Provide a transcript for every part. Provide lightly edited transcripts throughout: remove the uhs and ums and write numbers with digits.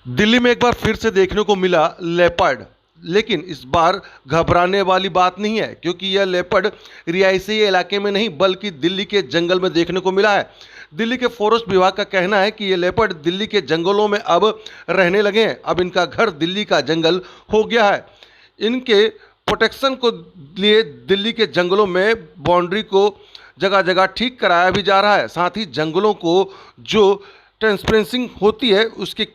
दिल्ली में एक बार फिर से देखने को मिला लेपर्ड। लेकिन इस बार घबराने वाली बात नहीं है, क्योंकि यह लेपर्ड रिहायशी इलाके में नहीं बल्कि दिल्ली के जंगल में देखने को मिला है। दिल्ली के फॉरेस्ट विभाग का कहना है कि ये लेपर्ड दिल्ली के जंगलों में अब रहने लगे हैं। अब इनका घर दिल्ली का जंगल हो गया है। इनके प्रोटेक्शन को लिए दिल्ली के जंगलों में बाउंड्री को जगह जगह ठीक कराया भी जा रहा है। साथ ही जंगलों को जो ट्रांसपेरेंसिंग होती है उसके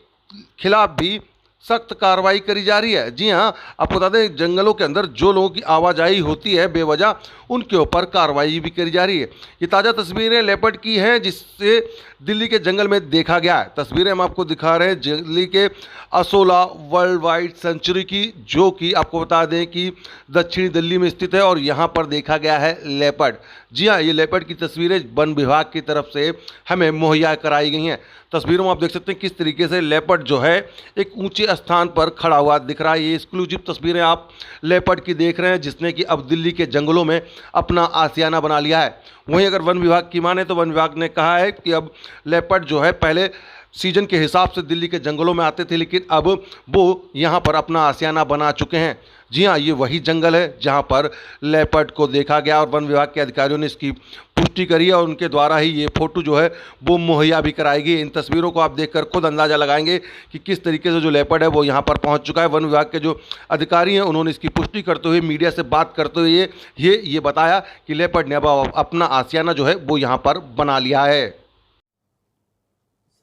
खिलाफ भी सख्त कार्रवाई करी जा रही है। जी हां, आपको बता दें, जंगलों के अंदर जो लोगों की आवाजाही होती है बेवजह, उनके ऊपर कार्रवाई भी करी जा रही है। ये ताज़ा तस्वीरें लेपर्ड की हैं जिससे दिल्ली के जंगल में देखा गया है। तस्वीरें हम आपको दिखा रहे हैं दिल्ली के असोला वर्ल्ड वाइड सेंचुरी की, जो कि आपको बता दें कि दक्षिणी दिल्ली में स्थित है और यहाँ पर देखा गया है लेपर्ड। जी हाँ, ये लेपर्ड की तस्वीरें वन विभाग की तरफ से हमें मुहैया कराई गई हैं। तस्वीरों में आप देख सकते हैं किस तरीके से लेपर्ड जो है एक ऊंचे स्थान पर खड़ा हुआ दिख रहा है। ये एक्सक्लूसिव तस्वीरें आप लेपर्ड की देख रहे हैं, जिसने कि अब दिल्ली के जंगलों में अपना आशियाना बना लिया है। वहीं अगर वन विभाग की माने तो वन विभाग ने कहा है कि अब लेपर्ड जो है पहले सीजन के हिसाब से दिल्ली के जंगलों में आते थे, लेकिन अब वो यहाँ पर अपना आशियाना बना चुके हैं। जी हाँ, ये वही जंगल है जहाँ पर लेपर्ड को देखा गया और वन विभाग के अधिकारियों ने इसकी पुष्टि करी है और उनके द्वारा ही ये फोटो जो है वो मुहैया भी कराई गई। इन तस्वीरों को आप देखकर खुद अंदाजा लगाएंगे कि किस तरीके से जो लेपर्ड है वो यहाँ पर पहुँच चुका है। वन विभाग के जो अधिकारी हैं उन्होंने इसकी पुष्टि करते हुए मीडिया से बात करते हुए ये बताया कि लेपर्ड ने अब अपना आशियाना जो है वो यहाँ पर बना लिया है।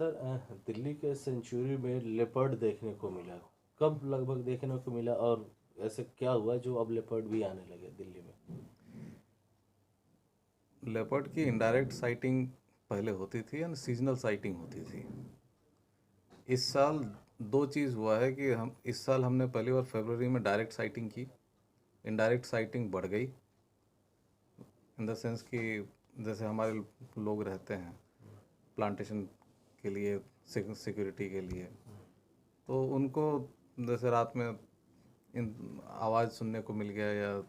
सर, दिल्ली के सेंचुरी में लेपर्ड देखने को मिला। कब लगभग देखने को मिला और ऐसे क्या हुआ जो अब लेपर्ड भी आने लगे दिल्ली में? लेपर्ड की इनडायरेक्ट साइटिंग पहले होती थी और सीजनल साइटिंग होती थी। इस साल दो चीज़ हुआ है कि इस साल हमने पहली बार फरवरी में डायरेक्ट साइटिंग की। इनडायरेक्ट साइटिंग बढ़ गई इन द सेंस कि जैसे हमारे लोग रहते हैं प्लांटेशन के लिए, सिक्योरिटी के लिए, तो उनको जैसे रात में इन आवाज़ सुनने को मिल गया या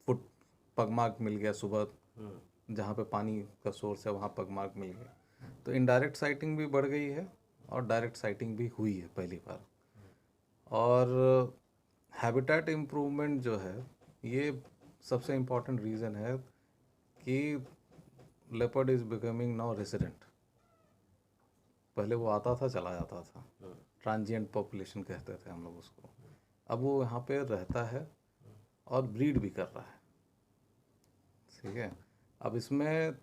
फुट पगमार्क मिल गया, सुबह जहाँ पे पानी का सोर्स है वहाँ पगमार्क मिल गया, तो इनडायरेक्ट साइटिंग भी बढ़ गई है और डायरेक्ट साइटिंग भी हुई है पहली बार। और हैबिटेट इम्प्रूवमेंट जो है ये सबसे इम्पॉर्टेंट रीज़न है कि leopard is becoming now resident. पहले वो आता था चला जाता था, ट्रांजिएंट पॉपुलेशन कहते थे हम लोग उसको। अब वो यहाँ पे रहता है और ब्रीड भी कर रहा है। ठीक है, अब इसमें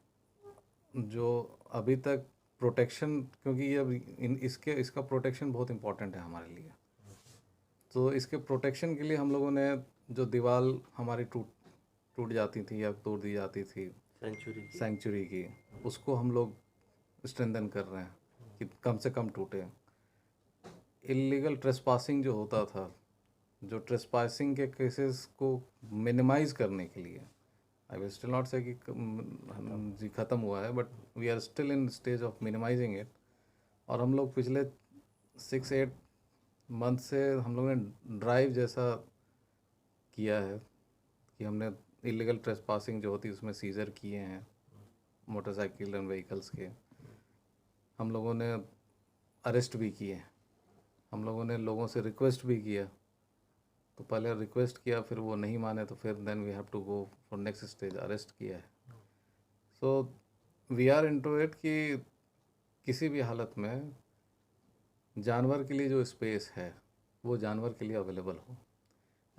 जो अभी तक प्रोटेक्शन, क्योंकि ये अब इसका प्रोटेक्शन बहुत इम्पोर्टेंट है हमारे लिए, तो इसके प्रोटेक्शन के लिए हम लोगों ने जो दीवार हमारी टूट जाती थी या तोड़ दी जाती थी सेंचुरी की, उसको हम लोग स्ट्रेंथन कर रहे हैं कि कम से कम टूटे। इलीगल ट्रेसपासिंग जो होता था, जो ट्रेसपासिंग के केसेस को मिनिमाइज़ करने के लिए, आई विल स्टिल नॉट से कि जी ख़त्म हुआ है, but we are still in stage of minimizing it. और हम लोग पिछले 6-8 मंथ से हम लोगों ने ड्राइव जैसा किया है कि हमने इलीगल ट्रेसपासिंग जो होती है उसमें सीज़र किए हैं मोटरसाइकिल एंड व्हीकल्स के। हम लोगों ने अरेस्ट भी किए हैं। हम लोगों ने लोगों से रिक्वेस्ट भी किया, तो पहले रिक्वेस्ट किया, फिर वो नहीं माने, तो फिर then we have to go for next stage, arrest किया है। So we are into it कि किसी भी हालत में जानवर के लिए जो स्पेस है वो जानवर के लिए अवेलेबल हो।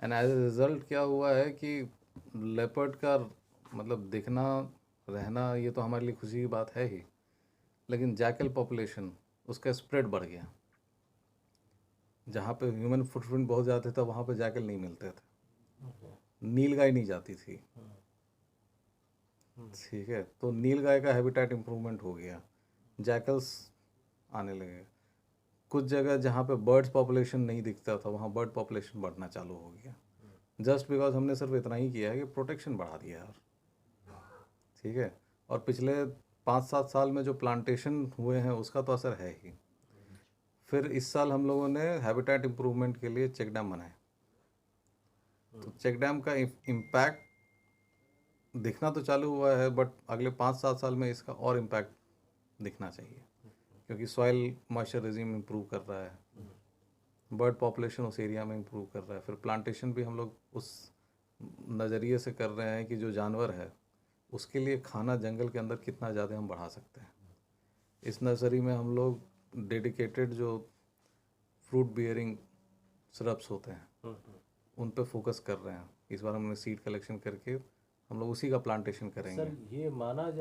एंड एज ए रिज़ल्ट क्या हुआ है कि लेपर्ड का मतलब दिखना, रहना, ये तो हमारे लिए खुशी की बात है ही, लेकिन जैकल पॉपुलेशन उसका स्प्रेड बढ़ गया। जहाँ पे ह्यूमन फुटप्रिंट बहुत ज़्यादा था वहाँ पे जैकल नहीं मिलते थे, नीलगाय नहीं जाती थी। ठीक है, तो नीलगाय का हैबिटेट इम्प्रूवमेंट हो गया, जैकल्स आने लगे। कुछ जगह जहाँ पे बर्ड्स पॉपुलेशन नहीं दिखता था वहाँ बर्ड पॉपुलेशन बढ़ना चालू हो गया, जस्ट बिकॉज हमने सिर्फ इतना ही किया है कि प्रोटेक्शन बढ़ा दिया यार। ठीक है, और पिछले 5-7 साल में जो प्लांटेशन हुए हैं उसका तो असर है ही। फिर इस साल हम लोगों ने हैबिटेट इम्प्रूवमेंट के लिए चेक डैम बनाए, तो चेक डैम का इम्पैक्ट दिखना तो चालू हुआ है, बट अगले 5-7 साल में इसका और इम्पैक्ट दिखना चाहिए, क्योंकि सॉइल मॉइस्चर रिजीम इम्प्रूव कर रहा है, बर्ड पॉपुलेशन उस एरिया में इम्प्रूव कर रहा है। फिर प्लांटेशन भी हम लोग उस नज़रिए से कर रहे हैं कि जो जानवर है उसके लिए खाना जंगल के अंदर कितना ज़्यादा हम बढ़ा सकते हैं। इस नर्सरी में हम लोग डेडिकेटेड जो फ्रूट बियरिंग श्रब्स होते हैं उन पे फोकस कर रहे हैं। इस बार हमने सीड कलेक्शन करके हम लोग उसी का प्लांटेशन करेंगे। सर ये माना जाए